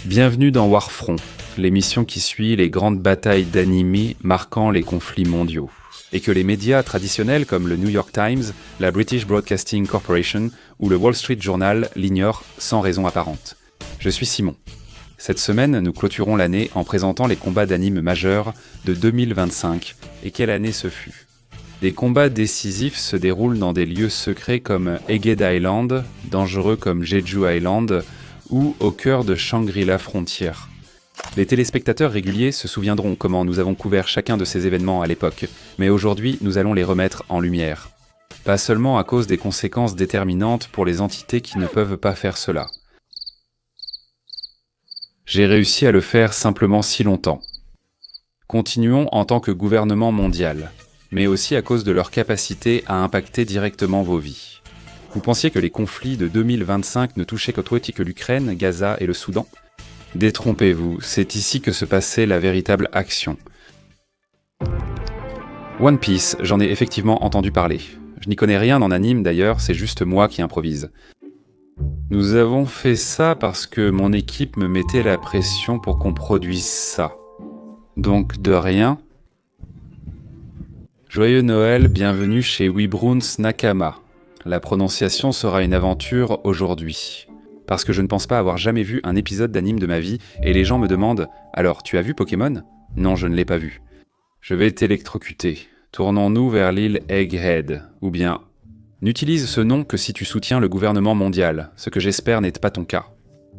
Bienvenue dans Warfront, l'émission qui suit les grandes batailles d'anime marquant les conflits mondiaux. Et que les médias traditionnels comme le New York Times, la British Broadcasting Corporation ou le Wall Street Journal l'ignorent sans raison apparente. Je suis Simon. Cette semaine, nous clôturons l'année en présentant les combats d'anime majeurs de 2025 et quelle année ce fut. Des combats décisifs se déroulent dans des lieux secrets comme Egghead Island, dangereux comme Jeju Island ou au cœur de Shangri-La Frontier. Les téléspectateurs réguliers se souviendront comment nous avons couvert chacun de ces événements à l'époque, mais aujourd'hui nous allons les remettre en lumière. Pas seulement à cause des conséquences déterminantes pour les entités qui ne peuvent pas faire cela. J'ai réussi à le faire simplement si longtemps. Continuons en tant que gouvernement mondial, mais aussi à cause de leur capacité à impacter directement vos vies. Vous pensiez que les conflits de 2025 ne touchaient qu'autre que l'Ukraine, Gaza et le Soudan ? Détrompez-vous, c'est ici que se passait la véritable action. One Piece, j'en ai effectivement entendu parler. Je n'y connais rien en anime d'ailleurs, c'est juste moi qui improvise. Nous avons fait ça parce que mon équipe me mettait la pression pour qu'on produise ça. Donc de rien. Joyeux Noël, bienvenue chez Webroons Nakama. La prononciation sera une aventure aujourd'hui. Parce que je ne pense pas avoir jamais vu un épisode d'anime de ma vie et les gens me demandent « Alors, tu as vu Pokémon ?» Non, je ne l'ai pas vu. Je vais t'électrocuter. Tournons-nous vers l'île Egghead. Ou bien, n'utilise ce nom que si tu soutiens le gouvernement mondial, ce que j'espère n'est pas ton cas.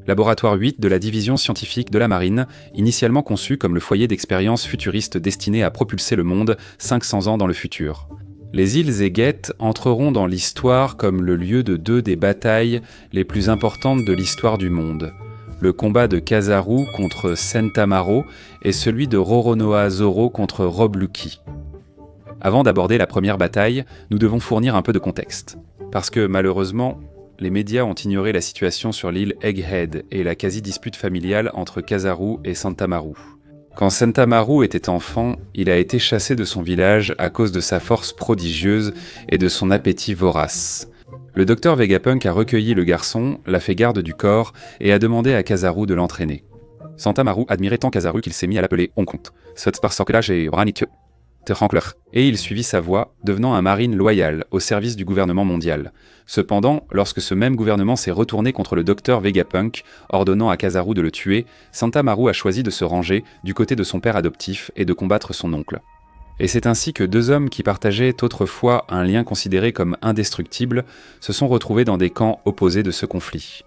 Laboratoire 8 de la division scientifique de la marine, initialement conçu comme le foyer d'expériences futuristes destiné à propulser le monde 500 ans dans le futur. Les îles Egghead entreront dans l'histoire comme le lieu de deux des batailles les plus importantes de l'histoire du monde. Le combat de Kazaru contre Sentamaro et celui de Roronoa Zoro contre Rob Lucky. Avant d'aborder la première bataille, nous devons fournir un peu de contexte. Parce que malheureusement, les médias ont ignoré la situation sur l'île Egghead et la quasi-dispute familiale entre Kazaru et Sentamaro. Quand Sentamaro était enfant, il a été chassé de son village à cause de sa force prodigieuse et de son appétit vorace. Le docteur Vegapunk a recueilli le garçon, l'a fait garde du corps et a demandé à Kazaru de l'entraîner. Sentamaro admirait tant Kazaru qu'il s'est mis à l'appeler Onconte. Et il suivit sa voie, devenant un marine loyal au service du gouvernement mondial. Cependant, lorsque ce même gouvernement s'est retourné contre le docteur Vegapunk, ordonnant à Kazaru de le tuer, Sentamaro a choisi de se ranger du côté de son père adoptif et de combattre son oncle. Et c'est ainsi que deux hommes qui partageaient autrefois un lien considéré comme indestructible se sont retrouvés dans des camps opposés de ce conflit.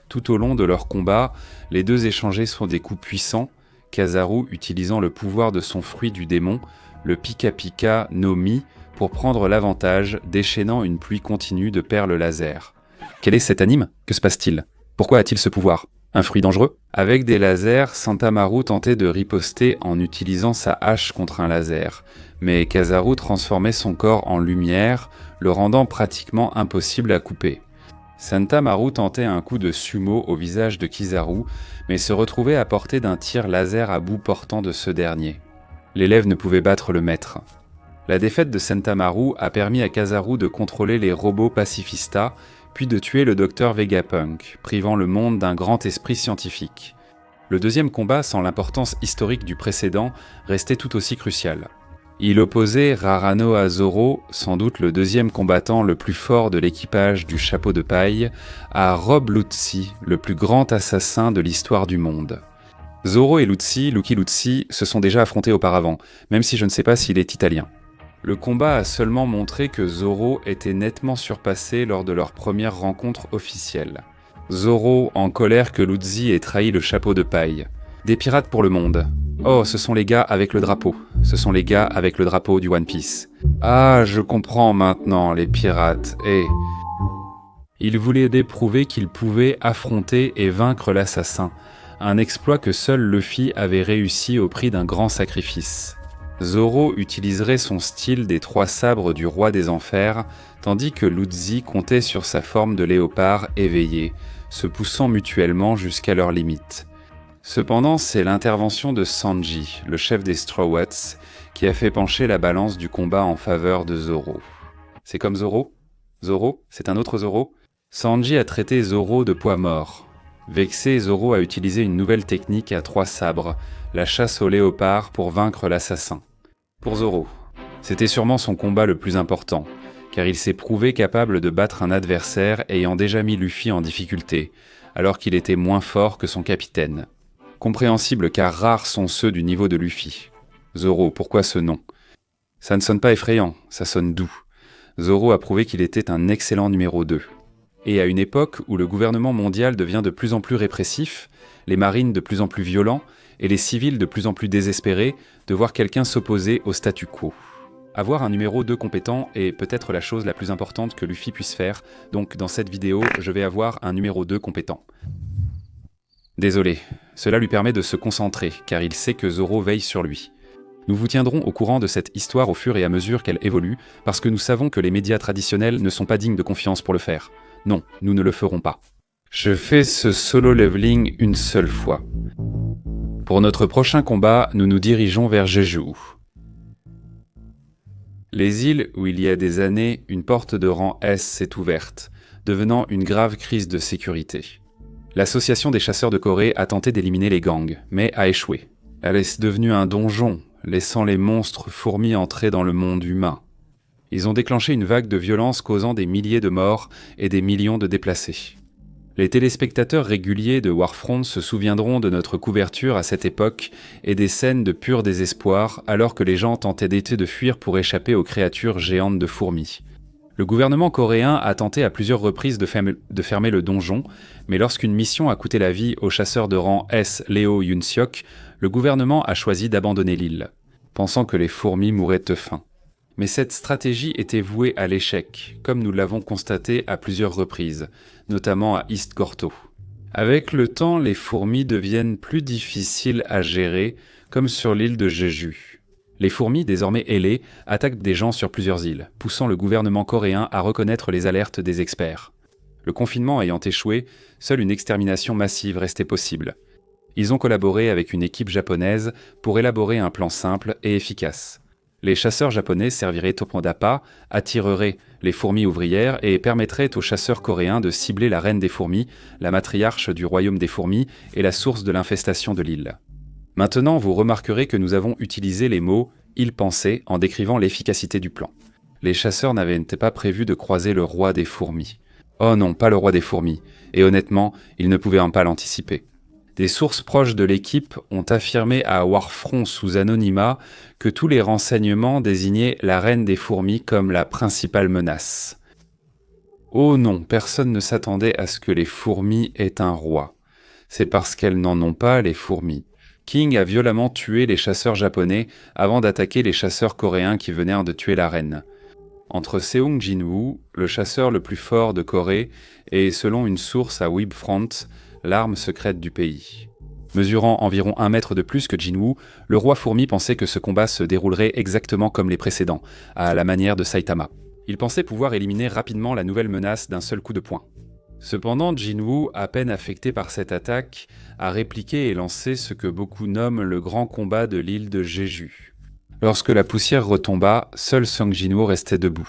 Tout au long de leur combat, les deux échangeaient sur des coups puissants, Kazaru utilisant le pouvoir de son fruit du démon, le Pika Pika no Mi, pour prendre l'avantage, déchaînant une pluie continue de perles laser. Quel est cet anime ? Que se passe-t-il ? Pourquoi a-t-il ce pouvoir ? Un fruit dangereux ? Avec des lasers, Sentamaro tentait de riposter en utilisant sa hache contre un laser, mais Kazaru transformait son corps en lumière, le rendant pratiquement impossible à couper. Sentamaro tentait un coup de sumo au visage de Kizaru, mais se retrouvait à portée d'un tir laser à bout portant de ce dernier. L'élève ne pouvait battre le maître. La défaite de Sentamaro a permis à Kazaru de contrôler les robots pacifistas, puis de tuer le docteur Vegapunk, privant le monde d'un grand esprit scientifique. Le deuxième combat, sans l'importance historique du précédent, restait tout aussi crucial. Il opposait Roronoa Zoro, sans doute le deuxième combattant le plus fort de l'équipage du chapeau de paille, à Rob Lucky, le plus grand assassin de l'histoire du monde. Zoro et Lucky Lucy, se sont déjà affrontés auparavant, même si je ne sais pas s'il est italien. Le combat a seulement montré que Zoro était nettement surpassé lors de leur première rencontre officielle. Zoro en colère que Lucy ait trahi le chapeau de paille. Des pirates pour le monde. Oh, ce sont les gars avec le drapeau. Ce sont les gars avec le drapeau du One Piece. Ah, je comprends maintenant, les pirates. Ils voulaient prouver qu'ils pouvaient affronter et vaincre l'assassin. Un exploit que seul Luffy avait réussi au prix d'un grand sacrifice. Zoro utiliserait son style des 3 sabres du roi des enfers, tandis que Lucy comptait sur sa forme de léopard éveillé, se poussant mutuellement jusqu'à leurs limites. Cependant, c'est l'intervention de Sanji, le chef des Straw Hats, qui a fait pencher la balance du combat en faveur de Zoro. C'est comme Zoro ? Zoro ? C'est un autre Zoro ? Sanji a traité Zoro de poids mort. Vexé, Zoro a utilisé une nouvelle technique à 3 sabres, la chasse au léopard pour vaincre l'assassin. Pour Zoro, c'était sûrement son combat le plus important, car il s'est prouvé capable de battre un adversaire ayant déjà mis Luffy en difficulté, alors qu'il était moins fort que son capitaine. Compréhensible car rares sont ceux du niveau de Luffy. Zoro, pourquoi ce nom ? Ça ne sonne pas effrayant, ça sonne doux. Zoro a prouvé qu'il était un excellent numéro 2. Et à une époque où le gouvernement mondial devient de plus en plus répressif, les marines de plus en plus violents, et les civils de plus en plus désespérés de voir quelqu'un s'opposer au statu quo. Avoir un numéro 2 compétent est peut-être la chose la plus importante que Luffy puisse faire, donc dans cette vidéo, je vais avoir un numéro 2 compétent. Désolé, cela lui permet de se concentrer, car il sait que Zoro veille sur lui. Nous vous tiendrons au courant de cette histoire au fur et à mesure qu'elle évolue, parce que nous savons que les médias traditionnels ne sont pas dignes de confiance pour le faire. Non, nous ne le ferons pas. Je fais ce solo leveling une seule fois. Pour notre prochain combat, nous nous dirigeons vers Jeju. Les îles où il y a des années, une porte de rang S s'est ouverte, devenant une grave crise de sécurité. L'Association des chasseurs de Corée a tenté d'éliminer les gangs, mais a échoué. Elle est devenue un donjon, laissant les monstres fourmis entrer dans le monde humain. Ils ont déclenché une vague de violence causant des milliers de morts et des millions de déplacés. Les téléspectateurs réguliers de Warfront se souviendront de notre couverture à cette époque et des scènes de pur désespoir alors que les gens tentaient d'été de fuir pour échapper aux créatures géantes de fourmis. Le gouvernement coréen a tenté à plusieurs reprises de fermer le donjon, mais lorsqu'une mission a coûté la vie au chasseur de rang S Leo Yun-seok, le gouvernement a choisi d'abandonner l'île, pensant que les fourmis mourraient de faim. Mais cette stratégie était vouée à l'échec, comme nous l'avons constaté à plusieurs reprises, notamment à East Gorto. Avec le temps, les fourmis deviennent plus difficiles à gérer, comme sur l'île de Jeju. Les fourmis, désormais ailées, attaquent des gens sur plusieurs îles, poussant le gouvernement coréen à reconnaître les alertes des experts. Le confinement ayant échoué, seule une extermination massive restait possible. Ils ont collaboré avec une équipe japonaise pour élaborer un plan simple et efficace. Les chasseurs japonais serviraient au point d'appât, attireraient les fourmis ouvrières et permettraient aux chasseurs coréens de cibler la reine des fourmis, la matriarche du royaume des fourmis et la source de l'infestation de l'île. Maintenant, vous remarquerez que nous avons utilisé les mots « ils pensaient » en décrivant l'efficacité du plan. Les chasseurs n'avaient pas prévu de croiser le roi des fourmis. Oh non, pas le roi des fourmis. Et honnêtement, ils ne pouvaient pas l'anticiper. Des sources proches de l'équipe ont affirmé à Warfront sous anonymat que tous les renseignements désignaient la reine des fourmis comme la principale menace. Oh non, personne ne s'attendait à ce que les fourmis aient un roi. C'est parce qu'elles n'en ont pas, les fourmis. King a violemment tué les chasseurs japonais avant d'attaquer les chasseurs coréens qui venaient de tuer la reine. Entre Seung Jin-woo, le chasseur le plus fort de Corée, et selon une source à Webfront, l'arme secrète du pays. Mesurant environ 1 mètre de plus que Jinwoo, le roi fourmi pensait que ce combat se déroulerait exactement comme les précédents, à la manière de Saitama. Il pensait pouvoir éliminer rapidement la nouvelle menace d'un seul coup de poing. Cependant, Jinwoo, à peine affecté par cette attaque, a répliqué et lancé ce que beaucoup nomment le grand combat de l'île de Jeju. Lorsque la poussière retomba, seul Sung Jinwoo restait debout.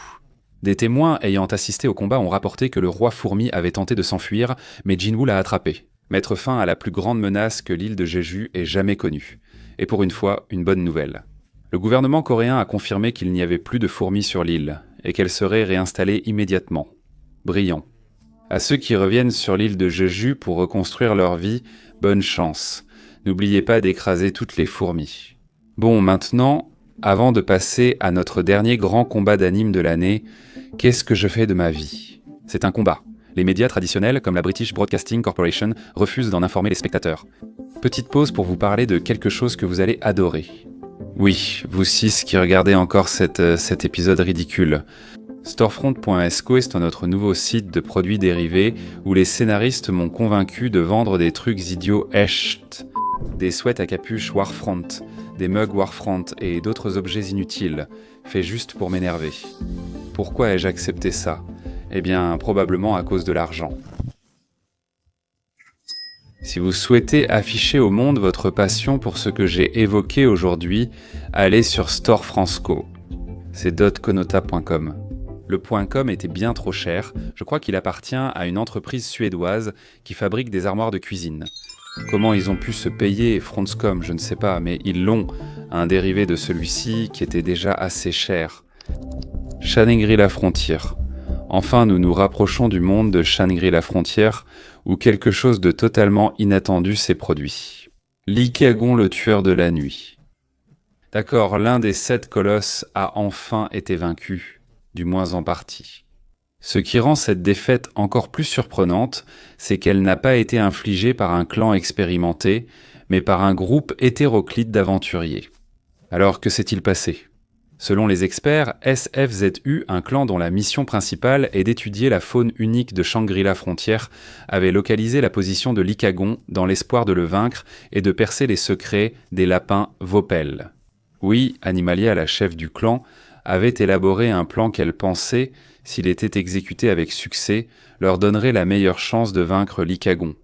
Des témoins ayant assisté au combat ont rapporté que le roi fourmi avait tenté de s'enfuir, mais Jinwoo l'a attrapé. Mettre fin à la plus grande menace que l'île de Jeju ait jamais connue. Et pour une fois, une bonne nouvelle. Le gouvernement coréen a confirmé qu'il n'y avait plus de fourmis sur l'île, et qu'elles seraient réinstallées immédiatement. Brillant. À ceux qui reviennent sur l'île de Jeju pour reconstruire leur vie, bonne chance. N'oubliez pas d'écraser toutes les fourmis. Bon, maintenant, avant de passer à notre dernier grand combat d'anime de l'année, qu'est-ce que je fais de ma vie ? C'est un combat. Les médias traditionnels, comme la British Broadcasting Corporation, refusent d'en informer les spectateurs. Petite pause pour vous parler de quelque chose que vous allez adorer. Oui, vous 6 qui regardez encore cet épisode ridicule. Storefront.esco est notre nouveau site de produits dérivés où les scénaristes m'ont convaincu de vendre des trucs idiots echt. Des sweats à capuche Warfront, des mugs Warfront et d'autres objets inutiles, faits juste pour m'énerver. Pourquoi ai-je accepté ça ? Eh bien, probablement à cause de l'argent. Si vous souhaitez afficher au monde votre passion pour ce que j'ai évoqué aujourd'hui, allez sur Store Franceco. C'est .conota.com. Le .com était bien trop cher, je crois qu'il appartient à une entreprise suédoise qui fabrique des armoires de cuisine. Comment ils ont pu se payer Fronscom, je ne sais pas, mais ils l'ont, un dérivé de celui-ci qui était déjà assez cher. Shangri-La-Frontier. Enfin, nous nous rapprochons du monde de Shangri-La-Frontier, où quelque chose de totalement inattendu s'est produit. Lycagon, le tueur de la nuit. D'accord, l'un des 7 colosses a enfin été vaincu, du moins en partie. Ce qui rend cette défaite encore plus surprenante, c'est qu'elle n'a pas été infligée par un clan expérimenté, mais par un groupe hétéroclite d'aventuriers. Alors, que s'est-il passé ? Selon les experts, SFZU, un clan dont la mission principale est d'étudier la faune unique de Shangri-La-Frontier, avait localisé la position de Lycagon dans l'espoir de le vaincre et de percer les secrets des lapins Vopel. Oui, Animalia, la chef du clan, avait élaboré un plan qu'elle pensait, s'il était exécuté avec succès, leur donnerait la meilleure chance de vaincre Lycagon.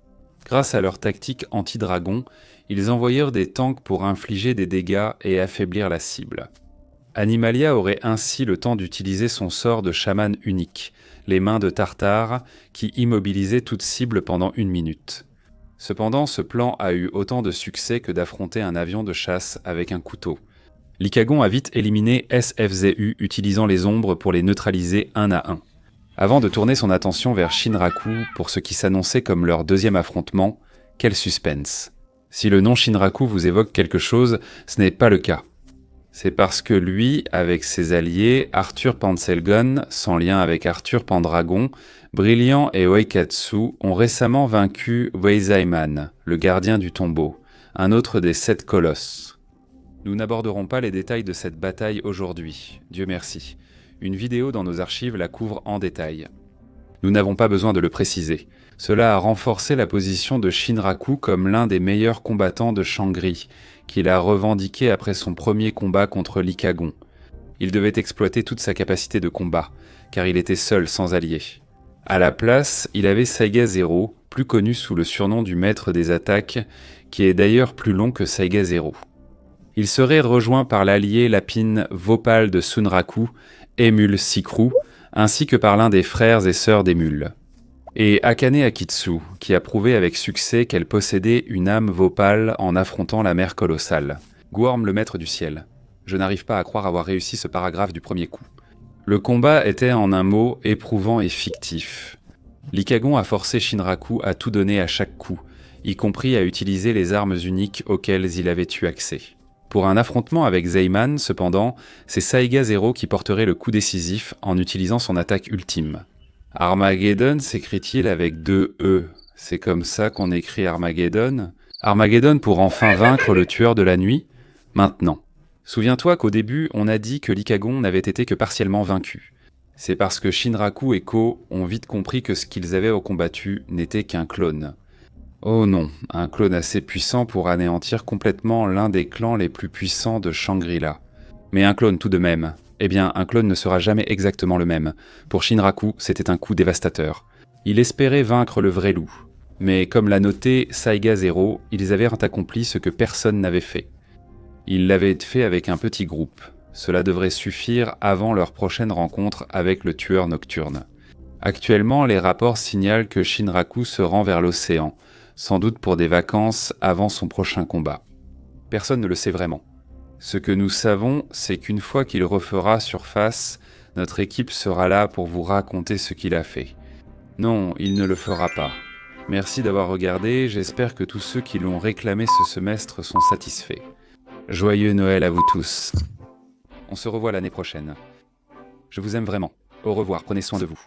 Grâce à leur tactique anti-dragon, ils envoyèrent des tanks pour infliger des dégâts et affaiblir la cible. Animalia aurait ainsi le temps d'utiliser son sort de chaman unique, les mains de Tartare, qui immobilisait toute cible pendant 1 minute. Cependant, ce plan a eu autant de succès que d'affronter un avion de chasse avec un couteau. Lycagon a vite éliminé SFZU utilisant les ombres pour les neutraliser un à un. Avant de tourner son attention vers Shinraku pour ce qui s'annonçait comme leur deuxième affrontement, quel suspense. Si le nom Shinraku vous évoque quelque chose, ce n'est pas le cas. C'est parce que lui, avec ses alliés, Arthur Penselgon, sans lien avec Arthur Pendragon, Brilliant et Oikatsu, ont récemment vaincu Weizaiman, le gardien du tombeau, un autre des 7 colosses. Nous n'aborderons pas les détails de cette bataille aujourd'hui, Dieu merci. Une vidéo dans nos archives la couvre en détail. Nous n'avons pas besoin de le préciser. Cela a renforcé la position de Shinraku comme l'un des meilleurs combattants de Shangri, qu'il a revendiqué après son premier combat contre Lycagon. Il devait exploiter toute sa capacité de combat, car il était seul sans alliés. À la place, il avait Saiga Zero, plus connu sous le surnom du maître des attaques, qui est d'ailleurs plus long que Saiga Zero. Il serait rejoint par l'allié lapine Vopal de Sunraku, Emul Sikru, ainsi que par l'un des frères et sœurs d'Emul. Et Akane Akitsu, qui a prouvé avec succès qu'elle possédait une âme Vopal en affrontant la mer colossale. Gorm, le maître du ciel. Je n'arrive pas à croire avoir réussi ce paragraphe du premier coup. Le combat était en un mot éprouvant et fictif. Lycagon a forcé Shinraku à tout donner à chaque coup, y compris à utiliser les armes uniques auxquelles il avait eu accès. Pour un affrontement avec Zeiman, cependant, c'est Saiga Zero qui porterait le coup décisif en utilisant son attaque ultime. Armageddon s'écrit-il avec 2 E. C'est comme ça qu'on écrit Armageddon. Armageddon pour enfin vaincre le tueur de la nuit. Maintenant. Souviens-toi qu'au début, on a dit que Lycagon n'avait été que partiellement vaincu. C'est parce que Shinraku et Ko ont vite compris que ce qu'ils avaient combattu n'était qu'un clone. Oh non, un clone assez puissant pour anéantir complètement l'un des clans les plus puissants de Shangri-La. Mais un clone tout de même. Eh bien, un clone ne sera jamais exactement le même. Pour Shinraku, c'était un coup dévastateur. Il espérait vaincre le vrai loup. Mais comme l'a noté Saiga Zero, ils avaient accompli ce que personne n'avait fait. Ils l'avaient fait avec un petit groupe. Cela devrait suffire avant leur prochaine rencontre avec le tueur nocturne. Actuellement, les rapports signalent que Shinraku se rend vers l'océan, sans doute pour des vacances avant son prochain combat. Personne ne le sait vraiment. Ce que nous savons, c'est qu'une fois qu'il refera surface, notre équipe sera là pour vous raconter ce qu'il a fait. Non, il ne le fera pas. Merci d'avoir regardé, j'espère que tous ceux qui l'ont réclamé ce semestre sont satisfaits. Joyeux Noël à vous tous. On se revoit l'année prochaine. Je vous aime vraiment. Au revoir, prenez soin de vous.